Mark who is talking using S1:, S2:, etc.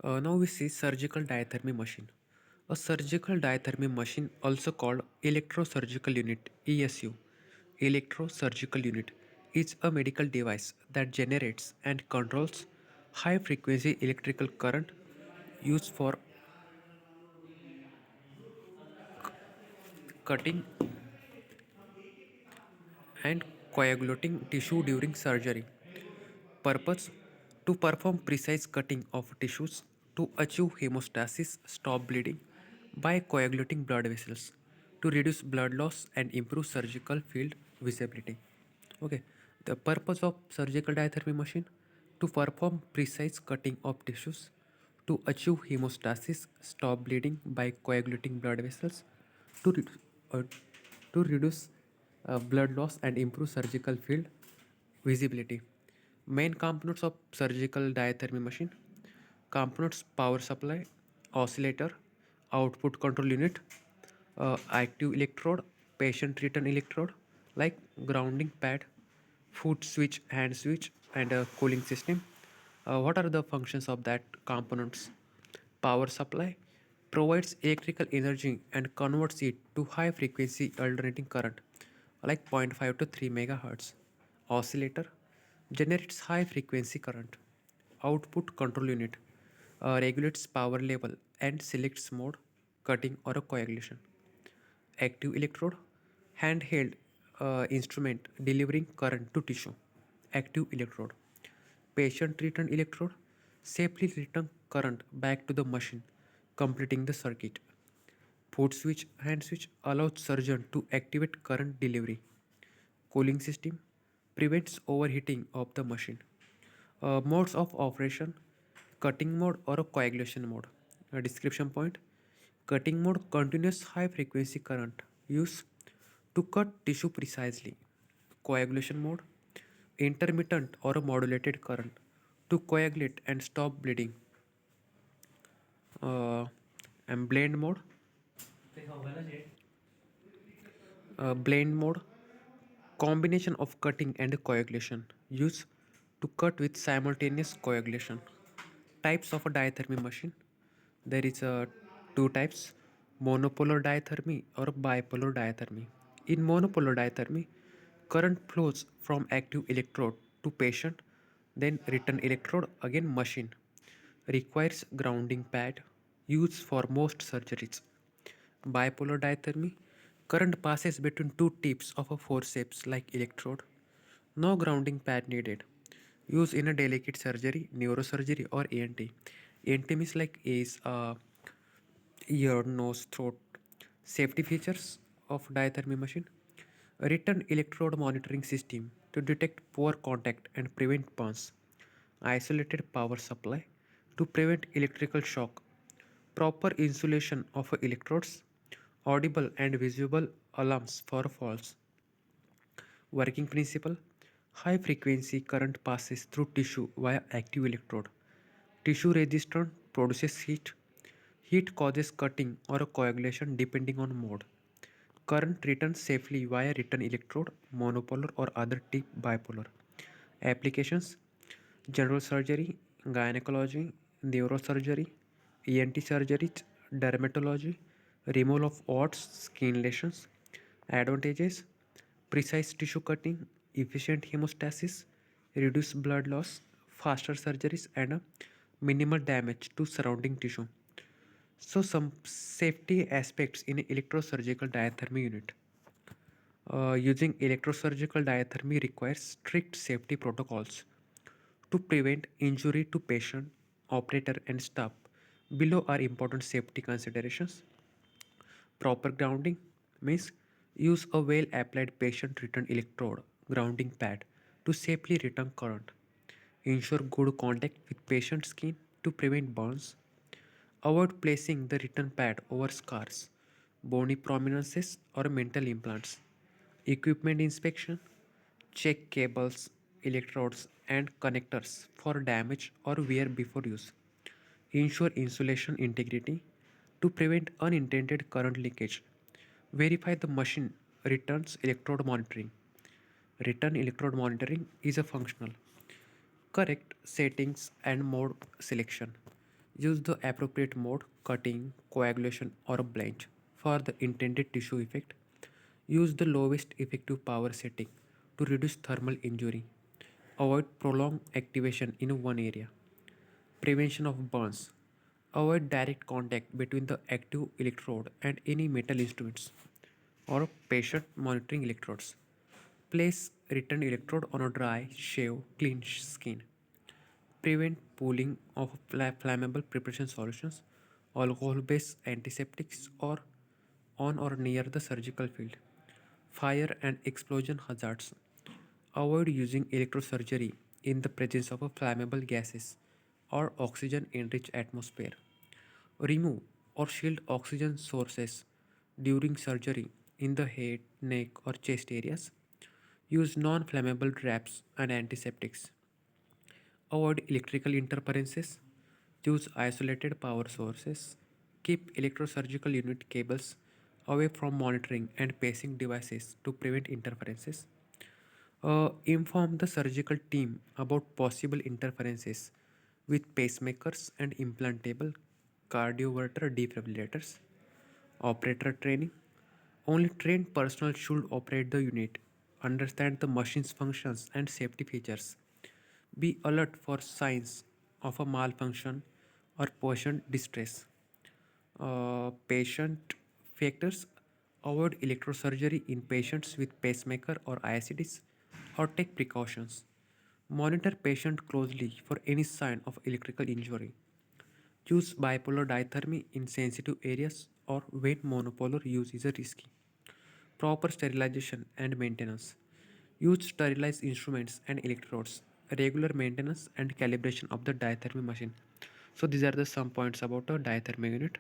S1: Now we see surgical diathermy machine. A surgical diathermy machine, also called electrosurgical unit (ESU), electrosurgical unit, is a medical device that generates and controls high frequency electrical current used for cutting and coagulating tissue during surgery. Purpose: to perform precise cutting of tissues to achieve hemostasis, stop bleeding by coagulating blood vessels, to reduce blood loss and improve surgical field visibility. Okay, the purpose of surgical diathermy machine: to perform precise cutting of tissues to achieve hemostasis, stop bleeding by coagulating blood vessels, to, re- uh, to reduce blood loss and improve surgical field visibility. Main components of surgical diathermy machine: components: power supply, oscillator, output control unit, active electrode, patient return electrode like grounding pad, foot switch, hand switch, and a cooling system. What are the functions of that components? Power supply provides electrical energy and converts it to high frequency alternating current like zero point 0.5 to 3 megahertz. Oscillator generates high frequency current. Output control unit regulates power level and selects mode, cutting or a coagulation. Active electrode handheld instrument delivering current to tissue. Active electrode. Patient return electrode safely return current back to the machine, completing the circuit. Foot switch, hand switch allows surgeon to activate current delivery. Cooling system prevents overheating of the machine. Modes of operation: cutting mode or a coagulation mode. A description point: cutting mode, continuous high frequency current used to cut tissue precisely. Coagulation mode, intermittent or a modulated current to coagulate and stop bleeding. Uh, and blend mode, combination of cutting and coagulation used to cut with simultaneous coagulation. Types of a diathermy machine: there is two types: monopolar diathermy or bipolar diathermy. In monopolar diathermy, current flows from active electrode to patient, then return electrode again machine. Requires grounding pad, used for most surgeries. Bipolar diathermy, current passes between two tips of a forceps like electrode. No grounding pad needed. Used in a delicate surgery, neurosurgery, or ENT. ENT means like is ear, nose, throat. Safety features of diathermy machine: return electrode monitoring system to detect poor contact and prevent burns. Isolated power supply to prevent electrical shock. Proper insulation of electrodes. Audible and visible alarms for falls. Working principle: high frequency current passes through tissue via active electrode. Tissue resistance produces heat. Heat causes cutting or a coagulation depending on mode. Current returns safely via return electrode, monopolar or other tip bipolar. Applications: general surgery, gynecology, neurosurgery, ENT surgeries, dermatology, removal of warts, skin lesions. Advantages: precise tissue cutting, efficient hemostasis, reduced blood loss, faster surgeries, and a minimal damage to surrounding tissue. So, some safety aspects in electrosurgical diathermy unit. Using electrosurgical diathermy requires strict safety protocols to prevent injury to patient, operator, and staff. Below are important safety considerations. Proper grounding means use a well applied patient return electrode grounding pad to safely return current. Ensure good contact with patient skin to prevent burns. Avoid placing the return pad over scars, bony prominences, or mental implants. Equipment inspection: check cables, electrodes, and connectors for damage or wear before use. Ensure insulation integrity to prevent unintended current leakage. Verify the machine returns electrode monitoring. Return electrode monitoring is a functional. Correct settings and mode selection. Use the appropriate mode, cutting, coagulation, or a blanch. For the intended tissue effect, use the lowest effective power setting to reduce thermal injury. Avoid prolonged activation in one area. Prevention of burns. Avoid direct contact between the active electrode and any metal instruments or patient monitoring electrodes. Place return electrode on a dry, shave, clean skin. Prevent pooling of flammable preparation solutions, alcohol-based antiseptics or on or near the surgical field. Fire and explosion hazards. Avoid using electrosurgery in the presence of flammable gases or oxygen enriched atmosphere. Remove or shield oxygen sources during surgery in the head, neck, or chest areas. Use non flammable wraps and antiseptics. Avoid electrical interferences. Choose isolated power sources. Keep electrosurgical unit cables away from monitoring and pacing devices to prevent interferences. Inform the surgical team about possible interferences with pacemakers and implantable cardioverter defibrillators. Operator training. Only trained personnel should operate the unit, understand the machine's functions and safety features. Be alert for signs of a malfunction or patient distress. Patient factors. Avoid electrosurgery in patients with pacemaker or ICDs or take precautions. Monitor patient closely for any sign of electrical injury. Choose bipolar diathermy in sensitive areas or when monopolar use is risky. Proper sterilization and maintenance. Use sterilized instruments and electrodes. Regular maintenance and calibration of the diathermy machine. So these are the some points about a diathermy unit.